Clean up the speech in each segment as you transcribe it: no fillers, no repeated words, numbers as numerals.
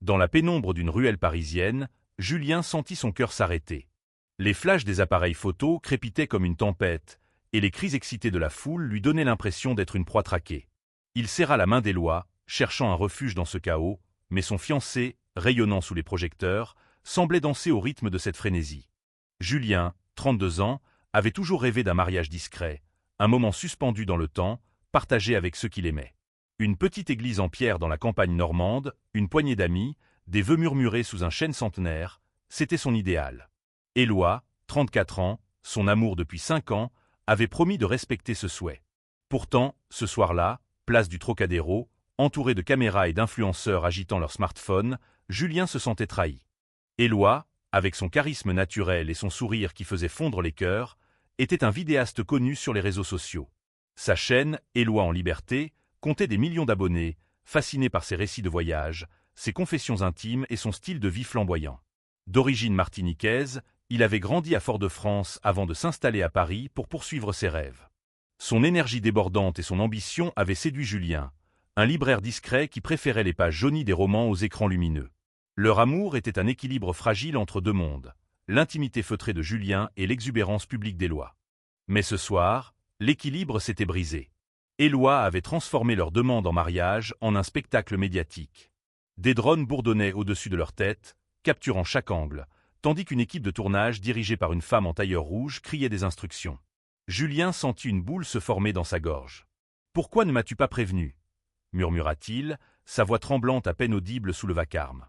Dans la pénombre d'une ruelle parisienne, Julien sentit son cœur s'arrêter. Les flashs des appareils photo crépitaient comme une tempête, et les cris excités de la foule lui donnaient l'impression d'être une proie traquée. Il serra la main d'Éloi, cherchant un refuge dans ce chaos, mais son fiancé, rayonnant sous les projecteurs, semblait danser au rythme de cette frénésie. Julien, 32 ans, avait toujours rêvé d'un mariage discret, un moment suspendu dans le temps, partagé avec ceux qu'il aimait. Une petite église en pierre dans la campagne normande, une poignée d'amis, des vœux murmurés sous un chêne centenaire, c'était son idéal. Éloi, 34 ans, son amour depuis 5 ans, avait promis de respecter ce souhait. Pourtant, ce soir-là, place du Trocadéro, entouré de caméras et d'influenceurs agitant leurs smartphones, Julien se sentait trahi. Éloi, avec son charisme naturel et son sourire qui faisait fondre les cœurs, était un vidéaste connu sur les réseaux sociaux. Sa chaîne, Éloi en liberté, comptait des millions d'abonnés, fascinés par ses récits de voyage, ses confessions intimes et son style de vie flamboyant. D'origine martiniquaise, il avait grandi à Fort-de-France avant de s'installer à Paris pour poursuivre ses rêves. Son énergie débordante et son ambition avaient séduit Julien, un libraire discret qui préférait les pages jaunies des romans aux écrans lumineux. Leur amour était un équilibre fragile entre deux mondes, l'intimité feutrée de Julien et l'exubérance publique d'Éloi. Mais ce soir, l'équilibre s'était brisé. Éloi avait transformé leur demande en mariage en un spectacle médiatique. Des drones bourdonnaient au-dessus de leur tête, capturant chaque angle, tandis qu'une équipe de tournage dirigée par une femme en tailleur rouge criait des instructions. Julien sentit une boule se former dans sa gorge. « Pourquoi ne m'as-tu pas prévenu » murmura-t-il, sa voix tremblante à peine audible sous le vacarme.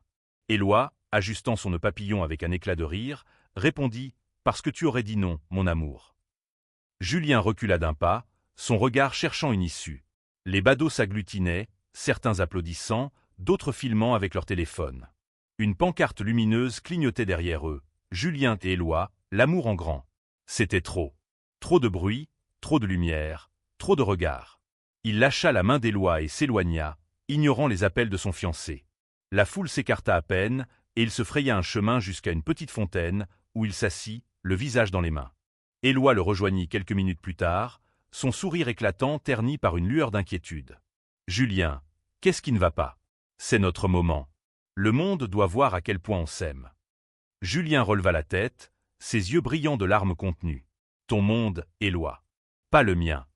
Éloi, ajustant son nœud papillon avec un éclat de rire, répondit « Parce que tu aurais dit non, mon amour. » Julien recula d'un pas, son regard cherchant une issue. Les badauds s'agglutinaient, certains applaudissant, d'autres filmant avec leur téléphone. Une pancarte lumineuse clignotait derrière eux. Julien et Éloi, l'amour en grand. C'était trop. Trop de bruit, trop de lumière, trop de regards. Il lâcha la main d'Éloi et s'éloigna, ignorant les appels de son fiancé. La foule s'écarta à peine, et il se fraya un chemin jusqu'à une petite fontaine, où il s'assit, le visage dans les mains. Éloi le rejoignit quelques minutes plus tard, son sourire éclatant terni par une lueur d'inquiétude. « Julien, qu'est-ce qui ne va pas ? C'est notre moment. Le monde doit voir à quel point on s'aime. » Julien releva la tête, ses yeux brillants de larmes contenues. « Ton monde, Éloi. Pas le mien. »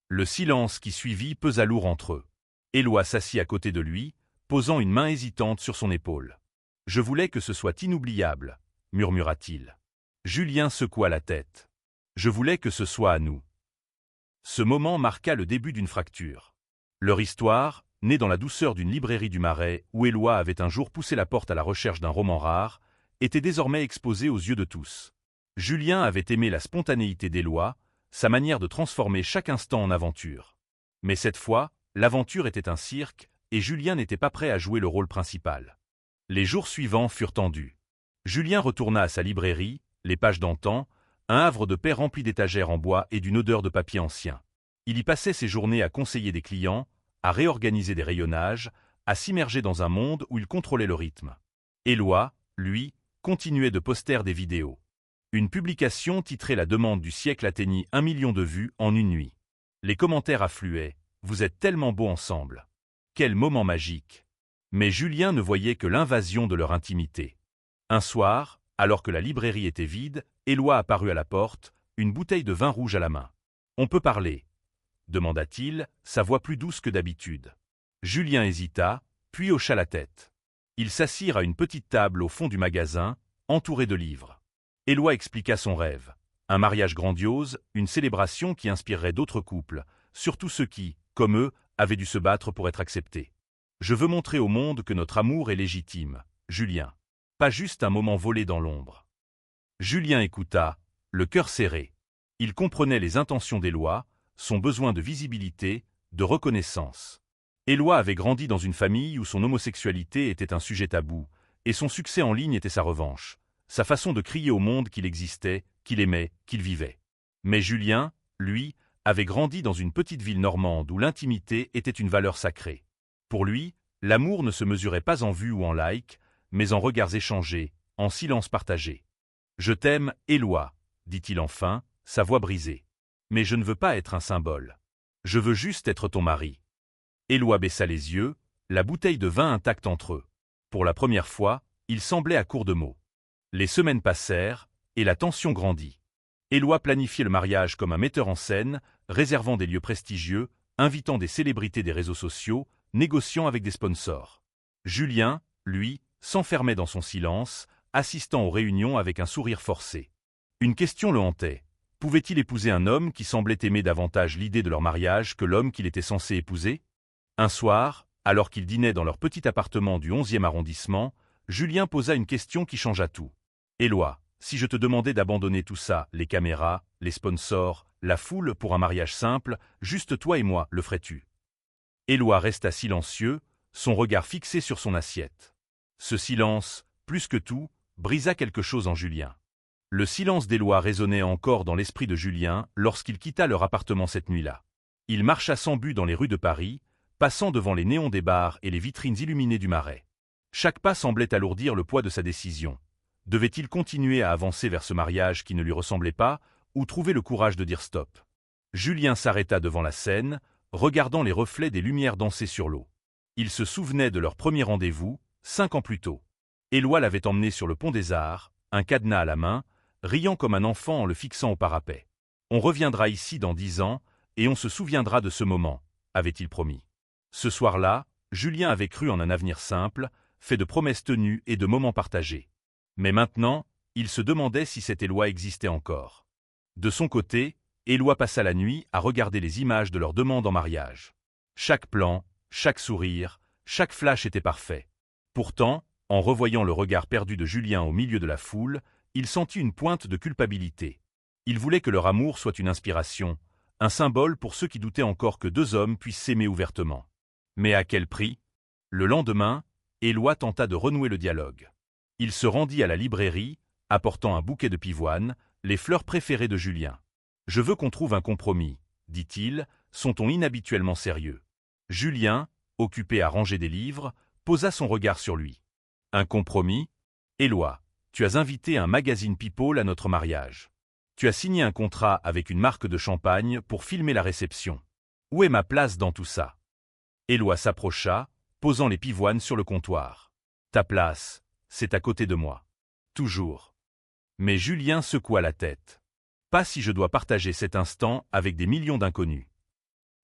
Le silence qui suivit pesa lourd entre eux. Éloi s'assit à côté de lui, posant une main hésitante sur son épaule. « Je voulais que ce soit inoubliable, » murmura-t-il. Julien secoua la tête. « Je voulais que ce soit à nous. » Ce moment marqua le début d'une fracture. Leur histoire, née dans la douceur d'une librairie du Marais où Éloi avait un jour poussé la porte à la recherche d'un roman rare, était désormais exposée aux yeux de tous. Julien avait aimé la spontanéité d'Éloi, sa manière de transformer chaque instant en aventure. Mais cette fois, l'aventure était un cirque, et Julien n'était pas prêt à jouer le rôle principal. Les jours suivants furent tendus. Julien retourna à sa librairie, les pages d'antan, un havre de paix rempli d'étagères en bois et d'une odeur de papier ancien. Il y passait ses journées à conseiller des clients, à réorganiser des rayonnages, à s'immerger dans un monde où il contrôlait le rythme. Éloi, lui, continuait de poster des vidéos. Une publication titrée « La demande du siècle » atteignit 1 million de vues en une nuit. Les commentaires affluaient. « Vous êtes tellement beaux ensemble. Quel moment magique !» Mais Julien ne voyait que l'invasion de leur intimité. Un soir, alors que la librairie était vide, Éloi apparut à la porte, une bouteille de vin rouge à la main. « On peut parler ?» demanda-t-il, sa voix plus douce que d'habitude. Julien hésita, puis hocha la tête. Ils s'assirent à une petite table au fond du magasin, entourés de livres. Éloi expliqua son rêve. Un mariage grandiose, une célébration qui inspirerait d'autres couples, surtout ceux qui, comme eux, avaient dû se battre pour être acceptés. « Je veux montrer au monde que notre amour est légitime, Julien. Pas juste un moment volé dans l'ombre. » Julien écouta, le cœur serré. Il comprenait les intentions d'Éloi, son besoin de visibilité, de reconnaissance. Éloi avait grandi dans une famille où son homosexualité était un sujet tabou, et son succès en ligne était sa revanche, sa façon de crier au monde qu'il existait, qu'il aimait, qu'il vivait. Mais Julien, lui, avait grandi dans une petite ville normande où l'intimité était une valeur sacrée. Pour lui, l'amour ne se mesurait pas en vues ou en likes, mais en regards échangés, en silence partagé. « Je t'aime, Éloi, » dit-il enfin, sa voix brisée. « Mais je ne veux pas être un symbole. Je veux juste être ton mari. » Éloi baissa les yeux, la bouteille de vin intacte entre eux. Pour la première fois, il semblait à court de mots. Les semaines passèrent, et la tension grandit. Éloi planifiait le mariage comme un metteur en scène, réservant des lieux prestigieux, invitant des célébrités des réseaux sociaux, négociant avec des sponsors. Julien, lui, s'enfermait dans son silence, assistant aux réunions avec un sourire forcé. Une question le hantait. Pouvait-il épouser un homme qui semblait aimer davantage l'idée de leur mariage que l'homme qu'il était censé épouser? Un soir, alors qu'ils dînaient dans leur petit appartement du 11e arrondissement, Julien posa une question qui changea tout. « Éloi, si je te demandais d'abandonner tout ça, les caméras, les sponsors, la foule pour un mariage simple, juste toi et moi, le ferais-tu » Éloi resta silencieux, son regard fixé sur son assiette. Ce silence, plus que tout, brisa quelque chose en Julien. Le silence d'Éloi résonnait encore dans l'esprit de Julien lorsqu'il quitta leur appartement cette nuit-là. Il marcha sans but dans les rues de Paris, passant devant les néons des bars et les vitrines illuminées du Marais. Chaque pas semblait alourdir le poids de sa décision. Devait-il continuer à avancer vers ce mariage qui ne lui ressemblait pas, ou trouver le courage de dire stop? Julien s'arrêta devant la Seine, regardant les reflets des lumières danser sur l'eau. Il se souvenait de leur premier rendez-vous, 5 ans plus tôt. Éloi l'avait emmené sur le pont des Arts, un cadenas à la main, riant comme un enfant en le fixant au parapet. « On reviendra ici dans 10 ans, et on se souviendra de ce moment », avait-il promis. Ce soir-là, Julien avait cru en un avenir simple, fait de promesses tenues et de moments partagés. Mais maintenant, il se demandait si cette Éloi existait encore. De son côté, Éloi passa la nuit à regarder les images de leur demande en mariage. Chaque plan, chaque sourire, chaque flash était parfait. Pourtant, en revoyant le regard perdu de Julien au milieu de la foule, il sentit une pointe de culpabilité. Il voulait que leur amour soit une inspiration, un symbole pour ceux qui doutaient encore que 2 hommes puissent s'aimer ouvertement. Mais à quel prix? Le lendemain, Éloi tenta de renouer le dialogue. Il se rendit à la librairie, apportant un bouquet de pivoine, les fleurs préférées de Julien. « Je veux qu'on trouve un compromis, » dit-il, son ton inhabituellement sérieux. Julien, occupé à ranger des livres, posa son regard sur lui. « Un compromis? Éloi, tu as invité un magazine People à notre mariage. Tu as signé un contrat avec une marque de champagne pour filmer la réception. Où est ma place dans tout ça ?» Éloi s'approcha, posant les pivoines sur le comptoir. « Ta place, c'est à côté de moi. Toujours. » Mais Julien secoua la tête. « Pas si je dois partager cet instant avec des millions d'inconnus. »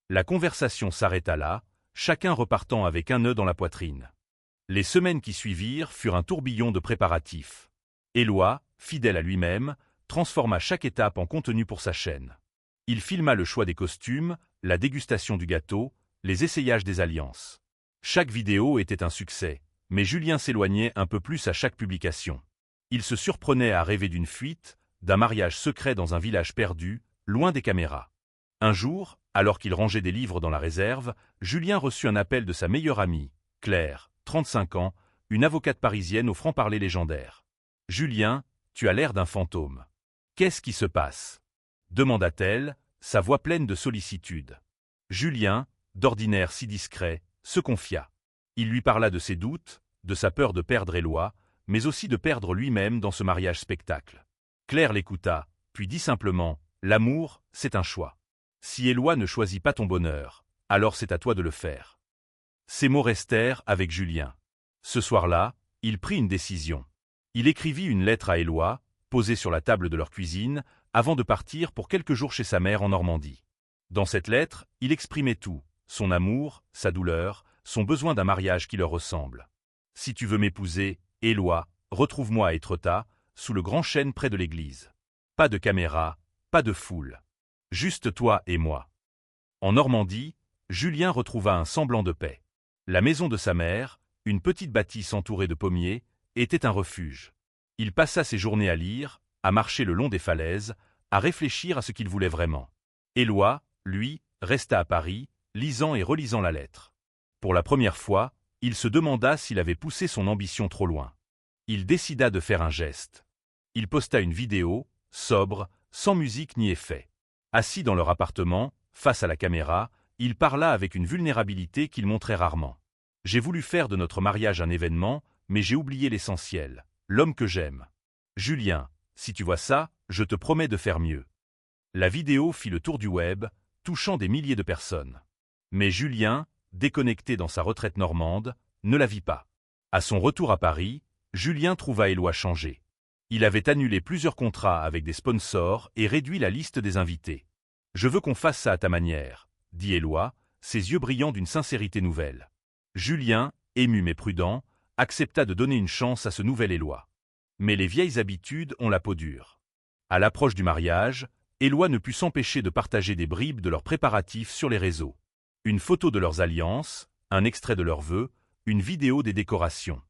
La conversation s'arrêta là, chacun repartant avec un nœud dans la poitrine. Les semaines qui suivirent furent un tourbillon de préparatifs. Éloi, fidèle à lui-même, transforma chaque étape en contenu pour sa chaîne. Il filma le choix des costumes, la dégustation du gâteau, les essayages des alliances. Chaque vidéo était un succès, mais Julien s'éloignait un peu plus à chaque publication. Il se surprenait à rêver d'une fuite, d'un mariage secret dans un village perdu, loin des caméras. Un jour, alors qu'il rangeait des livres dans la réserve, Julien reçut un appel de sa meilleure amie, Claire, 35 ans, une avocate parisienne au franc-parler légendaire. « Julien, tu as l'air d'un fantôme. Qu'est-ce qui se passe ?» demanda-t-elle, sa voix pleine de sollicitude. Julien, d'ordinaire si discret, se confia. Il lui parla de ses doutes, de sa peur de perdre Éloi, mais aussi de perdre lui-même dans ce mariage spectacle. Claire l'écouta, puis dit simplement « L'amour, c'est un choix. Si Éloi ne choisit pas ton bonheur, alors c'est à toi de le faire. » Ces mots restèrent avec Julien. Ce soir-là, il prit une décision. Il écrivit une lettre à Éloi, posée sur la table de leur cuisine, avant de partir pour quelques jours chez sa mère en Normandie. Dans cette lettre, il exprimait tout, son amour, sa douleur, son besoin d'un mariage qui leur ressemble. « Si tu veux m'épouser, Éloi, retrouve-moi à Étretat, sous le grand chêne près de l'église. Pas de caméra, pas de foule. Juste toi et moi. » En Normandie, Julien retrouva un semblant de paix. La maison de sa mère, une petite bâtisse entourée de pommiers, était un refuge. Il passa ses journées à lire, à marcher le long des falaises, à réfléchir à ce qu'il voulait vraiment. Éloi, lui, resta à Paris, lisant et relisant la lettre. Pour la première fois, il se demanda s'il avait poussé son ambition trop loin. Il décida de faire un geste. Il posta une vidéo, sobre, sans musique ni effet. Assis dans leur appartement, face à la caméra, il parla avec une vulnérabilité qu'il montrait rarement. « J'ai voulu faire de notre mariage un événement, mais j'ai oublié l'essentiel, l'homme que j'aime. Julien, si tu vois ça, je te promets de faire mieux. » La vidéo fit le tour du web, touchant des milliers de personnes. Mais Julien, déconnecté dans sa retraite normande, ne la vit pas. À son retour à Paris, Julien trouva Éloi changé. Il avait annulé plusieurs contrats avec des sponsors et réduit la liste des invités. « Je veux qu'on fasse ça à ta manière », dit Éloi, ses yeux brillant d'une sincérité nouvelle. Julien, ému mais prudent, accepta de donner une chance à ce nouvel Éloi. Mais les vieilles habitudes ont la peau dure. À l'approche du mariage, Éloi ne put s'empêcher de partager des bribes de leurs préparatifs sur les réseaux. Une photo de leurs alliances, un extrait de leurs vœux, une vidéo des décorations.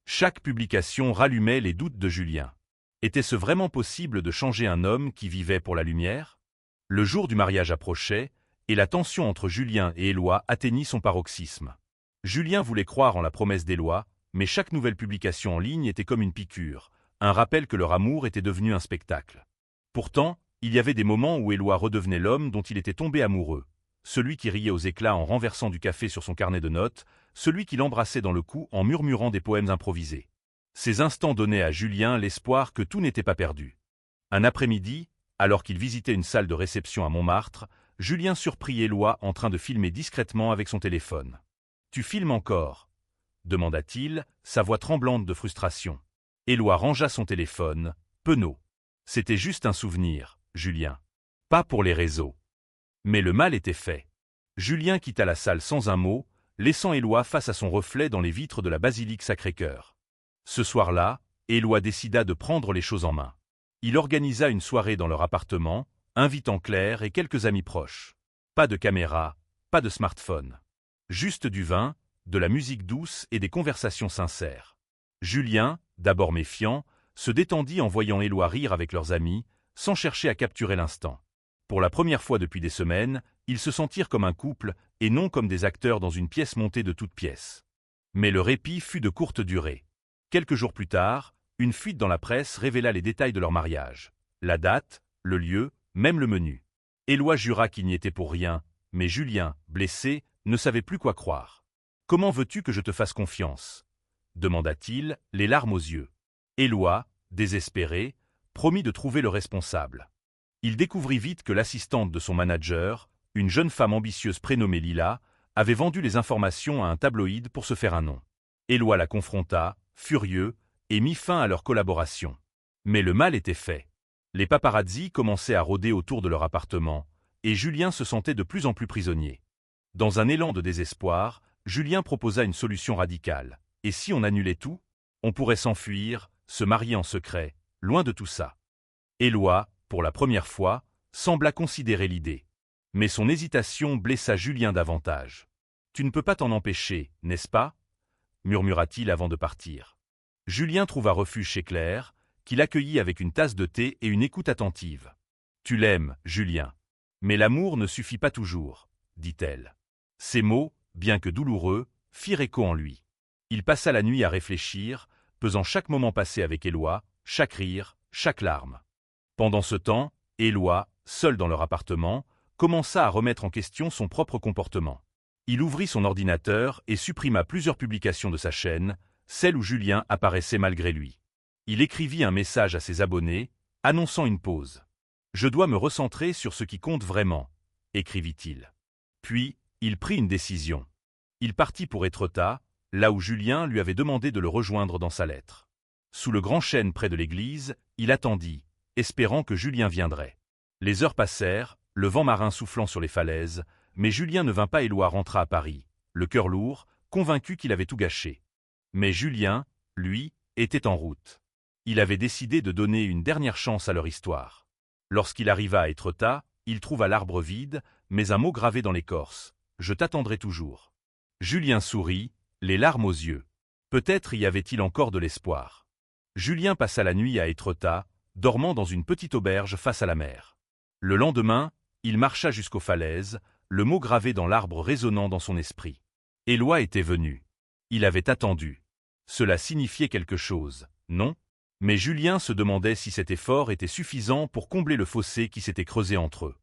Chaque publication rallumait les doutes de Julien. Était-ce vraiment possible de changer un homme qui vivait pour la lumière? Le jour du mariage approchait, et la tension entre Julien et Éloi atteignit son paroxysme. Julien voulait croire en la promesse d'Éloi, mais chaque nouvelle publication en ligne était comme une piqûre, un rappel que leur amour était devenu un spectacle. Pourtant, il y avait des moments où Éloi redevenait l'homme dont il était tombé amoureux, celui qui riait aux éclats en renversant du café sur son carnet de notes, celui qui l'embrassait dans le cou en murmurant des poèmes improvisés. Ces instants donnaient à Julien l'espoir que tout n'était pas perdu. Un après-midi, alors qu'il visitait une salle de réception à Montmartre, Julien surprit Éloi en train de filmer discrètement avec son téléphone. « Tu filmes encore ?» demanda-t-il, sa voix tremblante de frustration. Éloi rangea son téléphone, penaud. C'était juste un souvenir, Julien. Pas pour les réseaux. Mais le mal était fait. Julien quitta la salle sans un mot, laissant Éloi face à son reflet dans les vitres de la basilique Sacré-Cœur. Ce soir-là, Éloi décida de prendre les choses en main. Il organisa une soirée dans leur appartement, invitant Claire et quelques amis proches. Pas de caméra, pas de smartphone. Juste du vin, de la musique douce et des conversations sincères. Julien, d'abord méfiant, se détendit en voyant Éloi rire avec leurs amis, sans chercher à capturer l'instant. Pour la première fois depuis des semaines, ils se sentirent comme un couple et non comme des acteurs dans une pièce montée de toutes pièces. Mais le répit fut de courte durée. Quelques jours plus tard, une fuite dans la presse révéla les détails de leur mariage. La date, le lieu, même le menu. Éloi jura qu'il n'y était pour rien, mais Julien, blessé, ne savait plus quoi croire. « Comment veux-tu que je te fasse confiance ?» demanda-t-il, les larmes aux yeux. Éloi, désespéré, promit de trouver le responsable. Il découvrit vite que l'assistante de son manager, une jeune femme ambitieuse prénommée Lila, avait vendu les informations à un tabloïd pour se faire un nom. Éloi la confronta, furieux, et mit fin à leur collaboration. Mais le mal était fait. Les paparazzis commençaient à rôder autour de leur appartement, et Julien se sentait de plus en plus prisonnier. Dans un élan de désespoir, Julien proposa une solution radicale. Et si on annulait tout? On pourrait s'enfuir, se marier en secret, loin de tout ça. Éloi, pour la première fois, sembla considérer l'idée. Mais son hésitation blessa Julien davantage. « Tu ne peux pas t'en empêcher, n'est-ce pas ?» murmura-t-il avant de partir. Julien trouva refuge chez Claire, qui l'accueillit avec une tasse de thé et une écoute attentive. « Tu l'aimes, Julien. Mais l'amour ne suffit pas toujours, » dit-elle. Ces mots, bien que douloureux, firent écho en lui. Il passa la nuit à réfléchir, pesant chaque moment passé avec Éloi, chaque rire, chaque larme. Pendant ce temps, Éloi, seul dans leur appartement, commença à remettre en question son propre comportement. Il ouvrit son ordinateur et supprima plusieurs publications de sa chaîne, celles où Julien apparaissait malgré lui. Il écrivit un message à ses abonnés, annonçant une pause. « Je dois me recentrer sur ce qui compte vraiment », écrivit-il. Puis, il prit une décision. Il partit pour Étretat, là où Julien lui avait demandé de le rejoindre dans sa lettre. Sous le grand chêne près de l'église, il attendit, espérant que Julien viendrait. Les heures passèrent, le vent marin soufflant sur les falaises, mais Julien ne vint pas et Éloi rentra à Paris, le cœur lourd, convaincu qu'il avait tout gâché. Mais Julien, lui, était en route. Il avait décidé de donner une dernière chance à leur histoire. Lorsqu'il arriva à Étretat, il trouva l'arbre vide, mais un mot gravé dans l'écorce. « Je t'attendrai toujours. » Julien sourit, les larmes aux yeux. Peut-être y avait-il encore de l'espoir. Julien passa la nuit à Étretat, dormant dans une petite auberge face à la mer. Le lendemain, il marcha jusqu'aux falaises, le mot gravé dans l'arbre résonnant dans son esprit. Éloi était venu. Il avait attendu. Cela signifiait quelque chose, non? Mais Julien se demandait si cet effort était suffisant pour combler le fossé qui s'était creusé entre eux.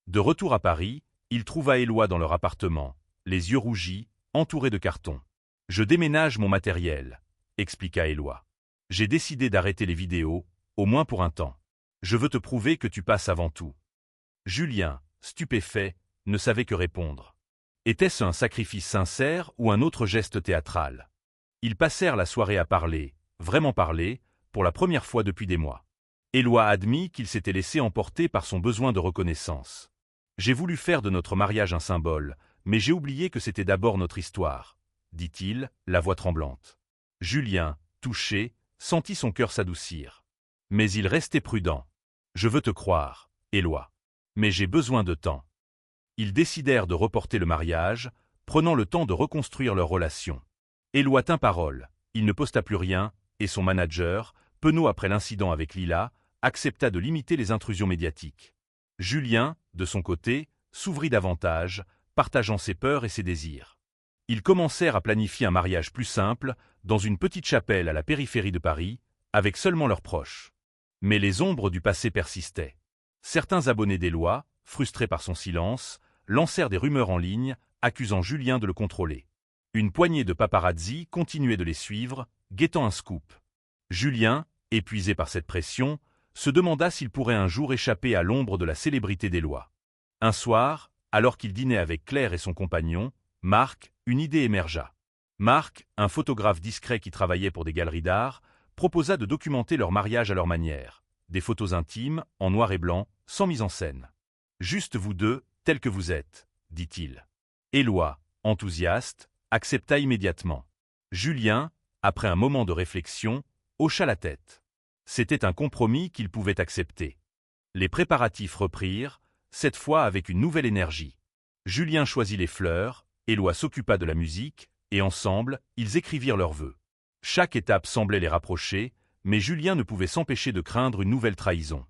De retour à Paris, il trouva Éloi dans leur appartement, les yeux rougis, entouré de cartons. « Je déménage mon matériel », expliqua Éloi. « J'ai décidé d'arrêter les vidéos, au moins pour un temps. Je veux te prouver que tu passes avant tout. » Julien, stupéfait, ne savait que répondre. Était-ce un sacrifice sincère ou un autre geste théâtral? Ils passèrent la soirée à parler, vraiment parler, pour la première fois depuis des mois. Éloi admit qu'il s'était laissé emporter par son besoin de reconnaissance. J'ai voulu faire de notre mariage un symbole, mais j'ai oublié que c'était d'abord notre histoire, dit-il, la voix tremblante. Julien, touché, sentit son cœur s'adoucir. Mais il restait prudent. Je veux te croire, Éloi. Mais j'ai besoin de temps. Ils décidèrent de reporter le mariage, prenant le temps de reconstruire leur relation. Éloi tint parole, il ne posta plus rien, et son manager, penaud après l'incident avec Lila, accepta de limiter les intrusions médiatiques. Julien, de son côté, s'ouvrit davantage, partageant ses peurs et ses désirs. Ils commencèrent à planifier un mariage plus simple, dans une petite chapelle à la périphérie de Paris, avec seulement leurs proches. Mais les ombres du passé persistaient. Certains abonnés d'Éloi, frustrés par son silence, lancèrent des rumeurs en ligne, accusant Julien de le contrôler. Une poignée de paparazzi continuait de les suivre, guettant un scoop. Julien, épuisé par cette pression, se demanda s'il pourrait un jour échapper à l'ombre de la célébrité d'Éloi. Un soir, alors qu'il dînait avec Claire et son compagnon, Marc, une idée émergea. Marc, un photographe discret qui travaillait pour des galeries d'art, proposa de documenter leur mariage à leur manière. Des photos intimes, en noir et blanc, sans mise en scène. Juste vous deux, tels que vous êtes, dit-il. Éloi, enthousiaste, accepta immédiatement. Julien, après un moment de réflexion, hocha la tête. C'était un compromis qu'il pouvait accepter. Les préparatifs reprirent, cette fois avec une nouvelle énergie. Julien choisit les fleurs, Éloi s'occupa de la musique, et ensemble, ils écrivirent leurs vœux. Chaque étape semblait les rapprocher, mais Julien ne pouvait s'empêcher de craindre une nouvelle trahison.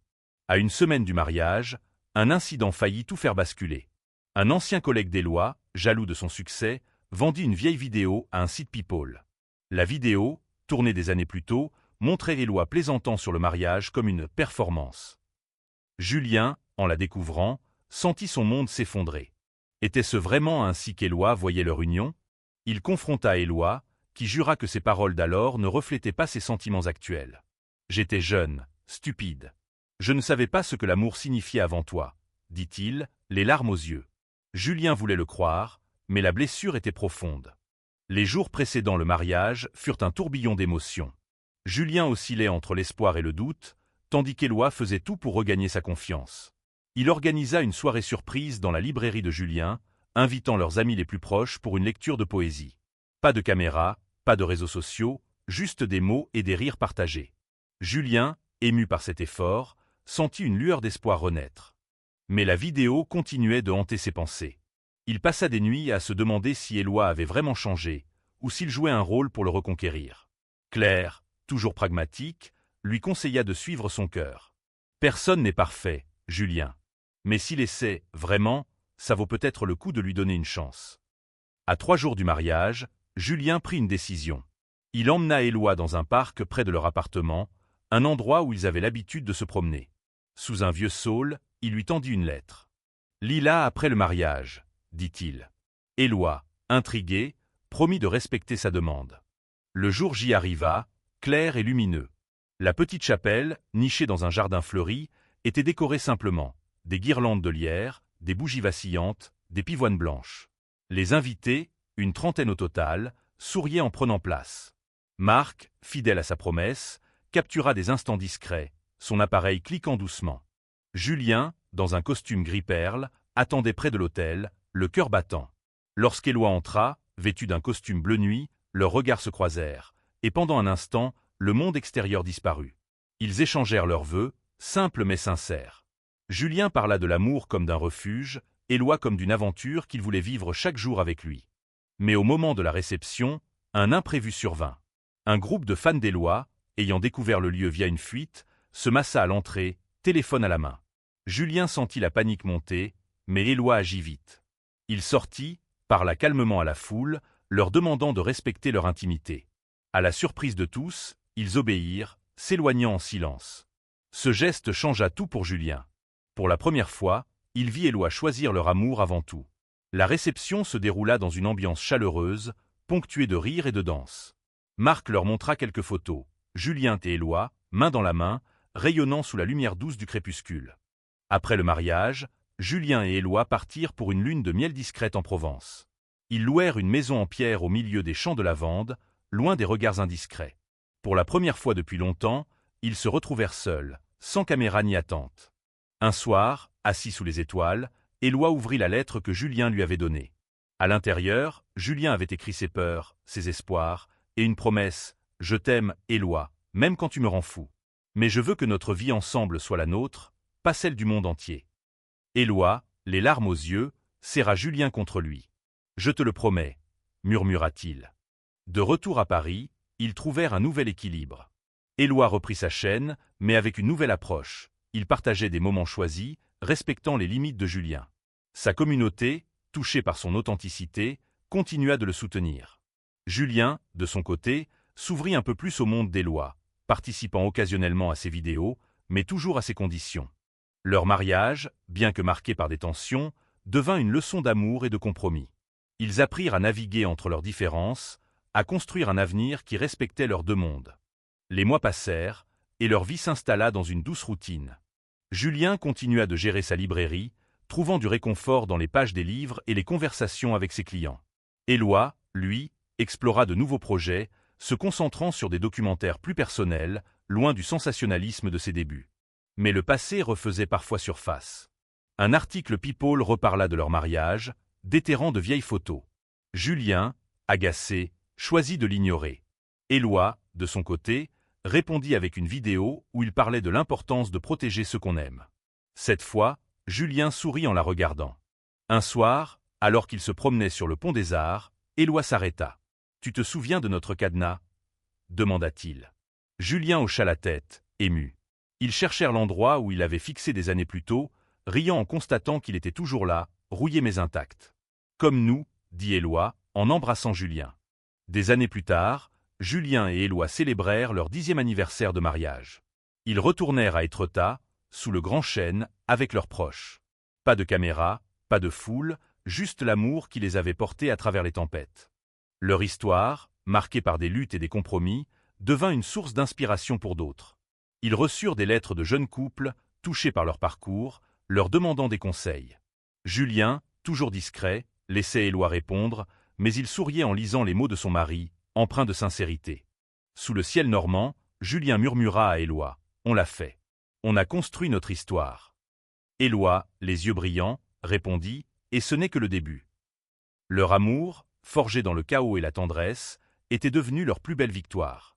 À une semaine du mariage, un incident faillit tout faire basculer. Un ancien collègue d'Éloi, jaloux de son succès, vendit une vieille vidéo à un site People. La vidéo, tournée des années plus tôt, montrait Éloi plaisantant sur le mariage comme une performance. Julien, en la découvrant, sentit son monde s'effondrer. Était-ce vraiment ainsi qu'Éloi voyait leur union? Il confronta Éloi, qui jura que ses paroles d'alors ne reflétaient pas ses sentiments actuels. « J'étais jeune, stupide. Je ne savais pas ce que l'amour signifiait avant toi, » dit-il, les larmes aux yeux. Julien voulait le croire, mais la blessure était profonde. Les jours précédant le mariage furent un tourbillon d'émotions. Julien oscillait entre l'espoir et le doute, tandis qu'Éloi faisait tout pour regagner sa confiance. Il organisa une soirée surprise dans la librairie de Julien, invitant leurs amis les plus proches pour une lecture de poésie. Pas de caméra, pas de réseaux sociaux, juste des mots et des rires partagés. Julien, ému par cet effort, sentit une lueur d'espoir renaître. Mais la vidéo continuait de hanter ses pensées. Il passa des nuits à se demander si Éloi avait vraiment changé, ou s'il jouait un rôle pour le reconquérir. Claire, toujours pragmatique, lui conseilla de suivre son cœur. Personne n'est parfait, Julien. Mais s'il essaie, vraiment, ça vaut peut-être le coup de lui donner une chance. À 3 jours du mariage, Julien prit une décision. Il emmena Éloi dans un parc près de leur appartement, un endroit où ils avaient l'habitude de se promener. Sous un vieux saule, il lui tendit une lettre. « Lis-la après le mariage, » dit-il. Éloi, intrigué, promit de respecter sa demande. Le jour J arriva, clair et lumineux. La petite chapelle, nichée dans un jardin fleuri, était décorée simplement. Des guirlandes de lierre, des bougies vacillantes, des pivoines blanches. Les invités, une trentaine au total, souriaient en prenant place. Marc, fidèle à sa promesse, captura des instants discrets, son appareil cliquant doucement. Julien, dans un costume gris-perle, attendait près de l'autel, le cœur battant. Lorsqu'Éloi entra, vêtu d'un costume bleu nuit, leurs regards se croisèrent, et pendant un instant, le monde extérieur disparut. Ils échangèrent leurs vœux, simples mais sincères. Julien parla de l'amour comme d'un refuge, Éloi comme d'une aventure qu'il voulait vivre chaque jour avec lui. Mais au moment de la réception, un imprévu survint. Un groupe de fans d'Éloi, ayant découvert le lieu via une fuite, se massa à l'entrée, téléphone à la main. Julien sentit la panique monter, mais Éloi agit vite. Il sortit, parla calmement à la foule, leur demandant de respecter leur intimité. À la surprise de tous, ils obéirent, s'éloignant en silence. Ce geste changea tout pour Julien. Pour la première fois, il vit Éloi choisir leur amour avant tout. La réception se déroula dans une ambiance chaleureuse, ponctuée de rires et de danse. Marc leur montra quelques photos, Julien et Éloi, main dans la main, rayonnant sous la lumière douce du crépuscule. Après le mariage, Julien et Éloi partirent pour une lune de miel discrète en Provence. Ils louèrent une maison en pierre au milieu des champs de lavande, loin des regards indiscrets. Pour la première fois depuis longtemps, ils se retrouvèrent seuls, sans caméra ni attente. Un soir, assis sous les étoiles, Éloi ouvrit la lettre que Julien lui avait donnée. À l'intérieur, Julien avait écrit ses peurs, ses espoirs, et une promesse « Je t'aime, Éloi, même quand tu me rends fou. Mais je veux que notre vie ensemble soit la nôtre, pas celle du monde entier. » Éloi, les larmes aux yeux, serra Julien contre lui. « Je te le promets, » murmura-t-il. De retour à Paris, ils trouvèrent un nouvel équilibre. Éloi reprit sa chaîne, mais avec une nouvelle approche. Il partageait des moments choisis, respectant les limites de Julien. Sa communauté, touchée par son authenticité, continua de le soutenir. Julien, de son côté, s'ouvrit un peu plus au monde d'Éloi, participant occasionnellement à ses vidéos, mais toujours à ses conditions. Leur mariage, bien que marqué par des tensions, devint une leçon d'amour et de compromis. Ils apprirent à naviguer entre leurs différences, à construire un avenir qui respectait leurs deux mondes. Les mois passèrent, et leur vie s'installa dans une douce routine. Julien continua de gérer sa librairie, trouvant du réconfort dans les pages des livres et les conversations avec ses clients. Éloi, lui, explora de nouveaux projets, se concentrant sur des documentaires plus personnels, loin du sensationnalisme de ses débuts. Mais le passé refaisait parfois surface. Un article People reparla de leur mariage, déterrant de vieilles photos. Julien, agacé, choisit de l'ignorer. Éloi, de son côté, répondit avec une vidéo où il parlait de l'importance de protéger ceux qu'on aime. Cette fois, Julien sourit en la regardant. Un soir, alors qu'il se promenait sur le pont des Arts, Éloi s'arrêta. « Tu te souviens de notre cadenas ?» demanda-t-il. Julien hocha la tête, ému. Ils cherchèrent l'endroit où il l'avait fixé des années plus tôt, riant en constatant qu'il était toujours là, rouillé mais intact. « Comme nous, » dit Éloi, en embrassant Julien. Des années plus tard, Julien et Éloi célébrèrent leur 10e anniversaire de mariage. Ils retournèrent à Étretat, sous le grand chêne, avec leurs proches. Pas de caméra, pas de foule, juste l'amour qui les avait portés à travers les tempêtes. Leur histoire, marquée par des luttes et des compromis, devint une source d'inspiration pour d'autres. Ils reçurent des lettres de jeunes couples, touchés par leur parcours, leur demandant des conseils. Julien, toujours discret, laissait Éloi répondre, mais il souriait en lisant les mots de son mari, empreints de sincérité. Sous le ciel normand, Julien murmura à Éloi « On l'a fait. On a construit notre histoire. » Éloi, les yeux brillants, répondit « Et ce n'est que le début. » Leur amour, forgé dans le chaos et la tendresse, était devenu leur plus belle victoire.